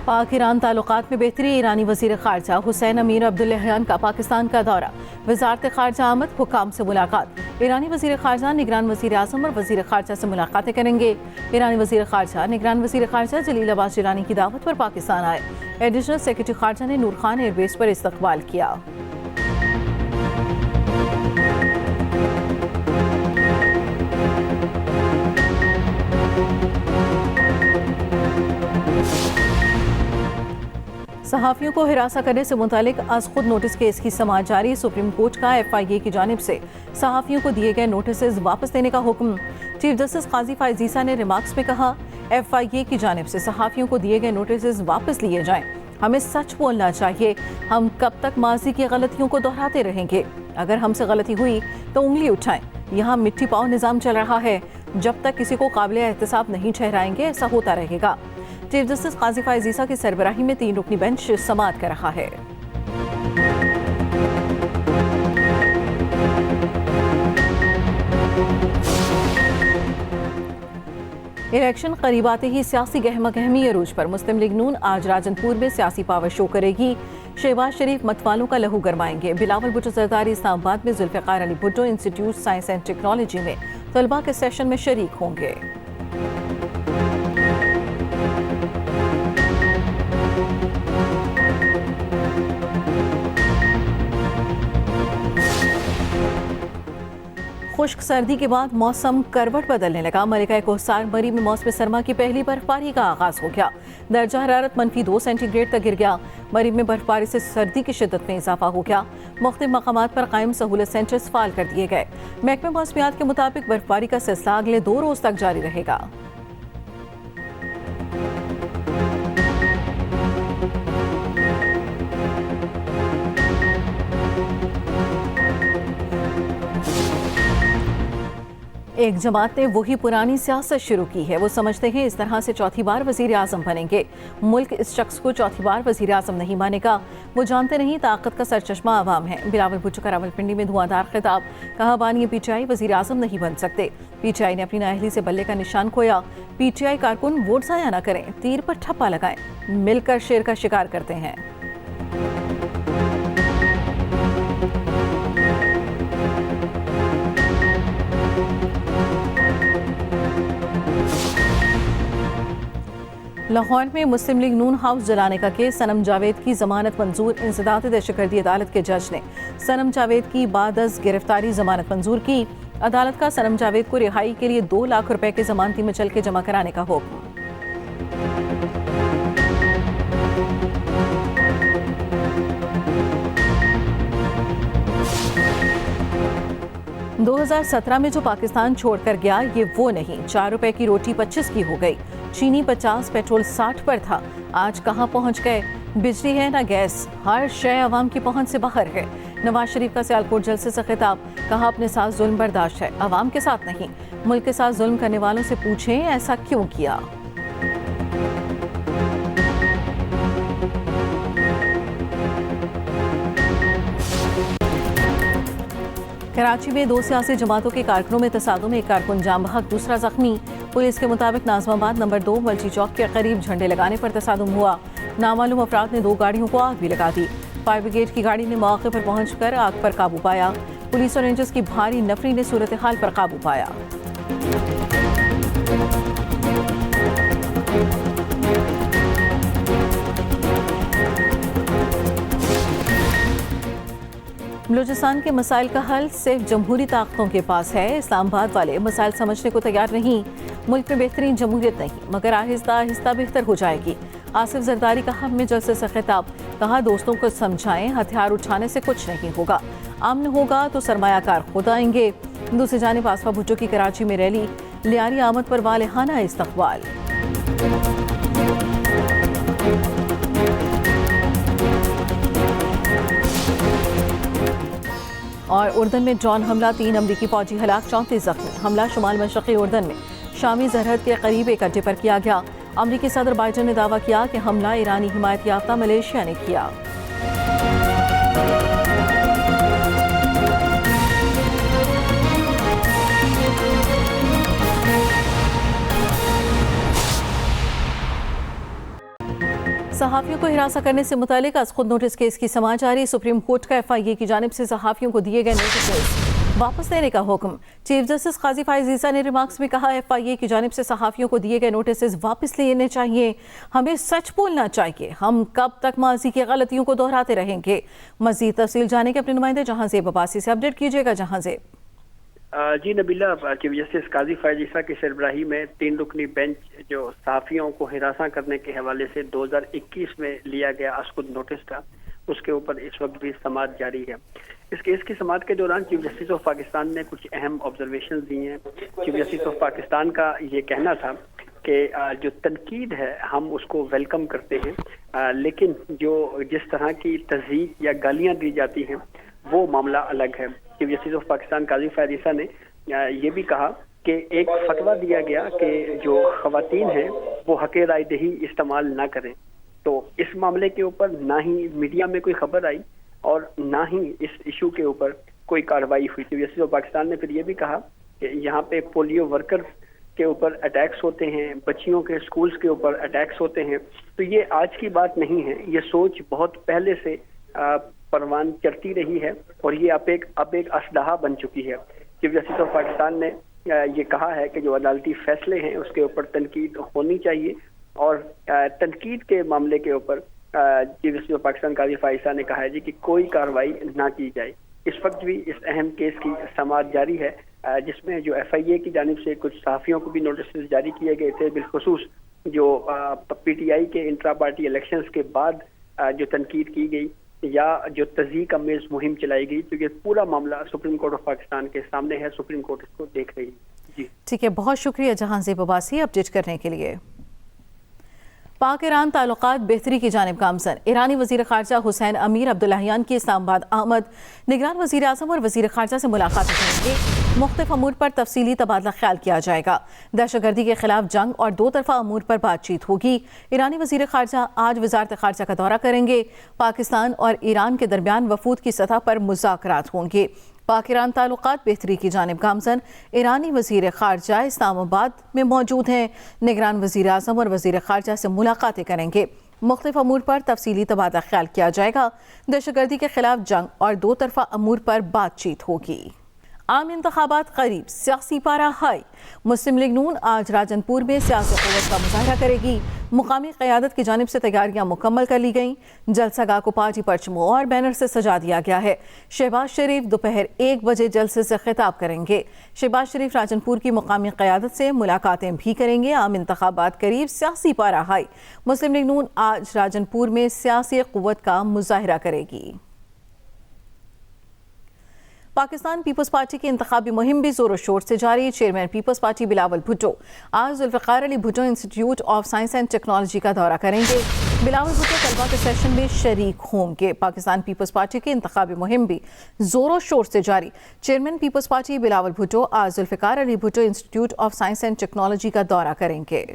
पाक ईरान ताल्लुकात में बेहतरी। ईरानी वज़ीर ख़ारजा हुसैन अमीर अब्दुल्लाहियान का पाकिस्तान का दौरा। वज़ारत ख़ारजा आमद, हुकाम से मुलाकात। ईरानी वज़ीर ख़ारजा निगरान वज़ीर आज़म और वज़ीर ख़ारजा से मुलाकातें करेंगे। ईरानी वज़ीर ख़ारजा निगरान वज़ीर ख़ारजा जलील अब्बास ईरानी की दावत पर पाकिस्तान आए। एडिशनल सेक्रेटरी ख़ारजा ने नूर खान एयरबेस पर इस्तकबाल किया। सहाफ़ियों को हिरासा करने से मुतालिक आज खुद नोटिस केस की समाअत जारी। सुप्रीम कोर्ट का FIA की जानिब से सहाफ़ियों को दिए गए नोटिस वापस देने का हुक्म। चीफ जस्टिस काजी फायज़ ईसा ने रिमार्क्स में कहा, FIA की जानिब से सहाफ़ियों को दिए गए नोटिस वापस लिए जाएं। हमें सच बोलना चाहिए। हम कब तक माजी की गलतियों को दोहराते रहेंगे? अगर हमसे गलती हुई तो उंगली उठाएं। यहाँ मिट्टी पाँव निज़ाम चल रहा है। जब तक किसी को काबिल एहतसाब नहीं ठहराएंगे ऐसा होता रहेगा। चीफ जस्टिस काजी फायज़ ईसा की सरबराही में 3 रुकनी बेंच समाअत कर रहा है। इलेक्शन करीब आते ही सियासी गहमा गहमी अरूज पर। मुस्लिम लीग नून आज राजनपुर में सियासी पावर शो करेगी। शहबाज शरीफ मतवालों का लहू गरमाएंगे। बिलावल भुट्टो जरदारी इस्लामाबाद में Zulfikar Ali Bhutto institute science and technology में तलबा के सेशन में शरीक होंगे। खुश्क सर्दी के बाद मौसम करवट बदलने लगा। मलिका कोहसार मरी में मौसम सरमा की पहली बर्फबारी का आगाज हो गया। दर्जा हरारत -2 सेंटीग्रेड तक गिर गया। मरीब में बर्फबारी से सर्दी की शिद्दत में इजाफा हो गया। मुख्तलिफ मकामात पर कायम सहूलत सेंटर्स फाल कर दिए गए। महकमे मौसमियात के मुताबिक बर्फबारी का सिलसिला अगले 2 रोज तक जारी रहेगा। एक जमात ने वही पुरानी सियासत शुरू की है। वो समझते हैं इस तरह से चौथी बार वजीर आजम बनेंगे। मुल्क इस शख्स को चौथी बार वजीर आजम नहीं मानेगा। वो जानते नहीं ताकत का सरचश्मा आवाम है। बिलावल भुट्टो का रावलपिंडी में धुआंधार खिताब। कहा, बानी PTI वजीर आजम नहीं बन सकते। PTI ने अपनी नाअहली से बल्ले का निशान खोया। PTI कारकुन वोट ज़ाया न करें, तीर पर ठप्पा लगाएं। मिलकर शेर का शिकार करते हैं। लाहौर में मुस्लिम लीग नून हाउस जलाने का केस। सनम जावेद की जमानत मंजूर। इंसदाद दहशतगर्दी अदालत के जज ने सनम जावेद की बादस गिरफ्तारी जमानत मंजूर की। अदालत का सनम जावेद को रिहाई के लिए 2 लाख रुपए के जमानती मचल के जमा कराने का हुक्म। दो 2017 में जो पाकिस्तान छोड़कर गया ये वो नहीं। 4 रुपए की रोटी 25 की हो गई। चीनी 50, पेट्रोल 60 पर था। आज कहाँ पहुँच गए? बिजली है ना गैस, हर शय अवाम की पहुँच से बाहर है। नवाज शरीफ का सियालकोट जलसे से खिताब। कहा, अपने साथ जुल्म बर्दाश्त है, अवाम के साथ नहीं। मुल्क के साथ जुल्म करने वालों से पूछें ऐसा क्यों किया। कराची में 2 सियासी जमातों के कारकुनों में तसादुम। एक कारकुन जाम बहक, दूसरा जख्मी। पुलिस के मुताबिक नाजमाबाद नंबर 2 मलची चौक के करीब झंडे लगाने पर तसादुम हुआ। नामालूम अफराद ने 2 गाड़ियों को आग भी लगा दी। फायर ब्रिगेड की गाड़ी ने मौके पर पहुंचकर आग पर काबू पाया। पुलिस और रेंजर्स की भारी नफरी ने सूरत हाल पर काबू पाया। बलूचिस्तान के मसाइल का हल सिर्फ जमहूरी ताकतों के पास है। इस्लामाबाद वाले मसाइल समझने को तैयार नहीं। मुल्क में बेहतरीन जमहूरियत नहीं, मगर आहिस्ता आहिस्ता बेहतर हो जाएगी। आसिफ जरदारी का हम में जलसे से खिताब। कहा, दोस्तों को समझाएं, हथियार उठाने से कुछ नहीं होगा। अमन होगा तो सरमायाकार खुद आएंगे। दूसरी जानिब आसफा भुट्टो की कराची में रैली। लियारी आमद पर वालेहाना इस्तकबाल। और उर्दन में ड्रोन हमला, 3 अमरीकी फौजी हलाक, 34 जख्मी। हमला शुमाल मशरक़ी उर्दन में शामी सरहद के करीब एक अड्डे पर किया गया। अमरीकी सदर बाइडन ने दावा किया कि हमला ईरानी हिमायत याफ्ता मलेशिया ने किया। सहाफियों को हिरासत करने से मुतालिक आज खुद नोटिस केस की समाअत जारी। सुप्रीम कोर्ट का FIA की जानिब से सहाफियों को दिए गए नोटिस वापस लेने का हुक्म। चीफ जस्टिस काजी फाइज ईसा ने रिमार्क्स में कहा, FIA की जानिब से सहाफियों को दिए गए नोटिस वापस लेने चाहिए। हमें सच बोलना चाहिए। हम कब तक माजी की गलतियों को दोहराते रहेंगे? मजीद तफसील जाने के अपने नुमाइंदे जहांज़ेब अब्बासी से अपडेट कीजिएगा। जहांज़ेब। जी नबीला, चीफ जस्टिस काजी फाइज ईसा की सरबराही में 3 रुकनी बेंच जो सहाफियों को हिरासत करने के हवाले से 2021 में लिया गया असकुद नोटिस था, उसके ऊपर इस वक्त भी समाअत जारी है। इस केस की समाअत के दौरान चीफ जस्टिस ऑफ पाकिस्तान ने कुछ अहम ऑब्जर्वेशन दी हैं। चीफ जस्टिस ऑफ पाकिस्तान का ये कहना था कि जो तनकीद है हम उसको वेलकम करते हैं, लेकिन जो जिस तरह की तज़हीक या गालियाँ दी जाती हैं वो मामला अलग है। चीफ जस्टिस ऑफ पाकिस्तान काजी फाइज ईसा ने ये भी कहा कि एक फतवा दिया गया कि जो खवातीन हैं वो हक़ राय दही इस्तेमाल ना करें। तो इस मामले के ऊपर ना ही मीडिया में कोई खबर आई और ना ही इस इशू के ऊपर कोई कार्रवाई हुई। चीफ जस्टिस ऑफ पाकिस्तान ने फिर ये भी कहा कि यहाँ पे पोलियो वर्कर्स के ऊपर अटैक्स होते हैं, बच्चियों के स्कूल्स के ऊपर अटैक्स होते हैं। तो ये आज की बात नहीं है, ये सोच बहुत पहले से परवान चढ़ती रही है और ये अब एक असलाहा बन चुकी है। चीफ जस्टिस ऑफ पाकिस्तान ने ये कहा है कि जो अदालती फैसले हैं उसके ऊपर तनकीद होनी चाहिए और तनकीद के मामले के ऊपर चीफ जस्टिस ऑफ पाकिस्तान काजी फाइज ईसा ने कहा है जी कि कोई कार्रवाई ना की जाए। इस वक्त भी इस अहम केस की समाअत जारी है, जिसमें जो FIA की जानिब से कुछ सहाफियों को भी नोटिस जारी किए गए थे, बिलखुसूस जो PTI के इंट्रा पार्टी इलेक्शंस के बाद जो तनकीद की गई या जो तज़हीक अमेज़ मुहिम चलाई गई। तो ये पूरा मामला सुप्रीम कोर्ट ऑफ पाकिस्तान के सामने है, सुप्रीम कोर्ट इसको देख रही है। जी ठीक है, बहुत शुक्रिया जहांज़ेब अब्बासी अपडेट करने के लिए। पाक ईरान ताल्लुकात बेहतरी की जानिब गामजन। ईरानी वज़ीर ख़ारजा हुसैन अमीर अब्दुल्लाहियान की इस्लामाबाद आमद। निगरान वज़ीर आज़म और वज़ीर ख़ारजा से मुलाकात करेंगे। मुख्तलिफ अमूर पर तफसीली तबादला ख्याल किया जाएगा। दहशतगर्दी के खिलाफ जंग और 2 तरफ़ा अमूर पर बातचीत होगी। ईरानी वज़ीर ख़ारजा आज वज़ारत ख़ारजा का दौरा करेंगे। पाकिस्तान और ईरान के दरमियान वफूद की सतह पर मुज़ाकरात होंगे। पाक ईरान ताल्लुकात बेहतरी की जानिब गामजन। ईरानी वज़ीर ख़ारजा इस्लामाबाद में मौजूद हैं। निगरान वज़ीर आज़म और वज़ीर ख़ारजा से मुलाकातें करेंगे। मुख्तलिफ अमूर पर तफसीली तबादला ख्याल किया जाएगा। दहशतगर्दी के खिलाफ जंग और 2 तरफ़ा अमूर पर बातचीत होगी। आम इंतखाबात करीब, सियासी पारा हाई। मुस्लिम लीग नून आज राजनपुर में सियासी क़ुव्वत का मुज़ाहरा करेगी। मुकामी क़यादत की जानिब से तैयारियां मुकम्मल कर ली गईं। जलसागाह को पार्टी परचमों और बैनर से सजा दिया गया है। शहबाज शरीफ दोपहर 1 बजे जलसे से खिताब करेंगे। शहबाज शरीफ राजनपुर की मुकामी क़यादत से मुलाकातें भी करेंगे। आम इंतखाबात करीब, सियासी पारा हाई। मुस्लिम लीग नून आज राजनपुर में सियासी क़ुव्वत का मुज़ाहरा करेगी। पाकिस्तान पीपल्स पार्टी की इंतखाबी मुहिम भी जोरों शोर से जारी। Chairman people's party Bilawal Bhutto आज Zulfikar Ali Bhutto institute of science and technology का दौरा करेंगे। बिलावल भुट्टो तलबा के सेशन में शरीक होंगे। पाकिस्तान पीपल्स पार्टी की इंतखाबी मुहिम भी जोरों शोर से जारी। Chairman people's party Bilawal Bhutto आज Zulfikar Ali Bhutto institute of science and technology का दौरा करेंगे।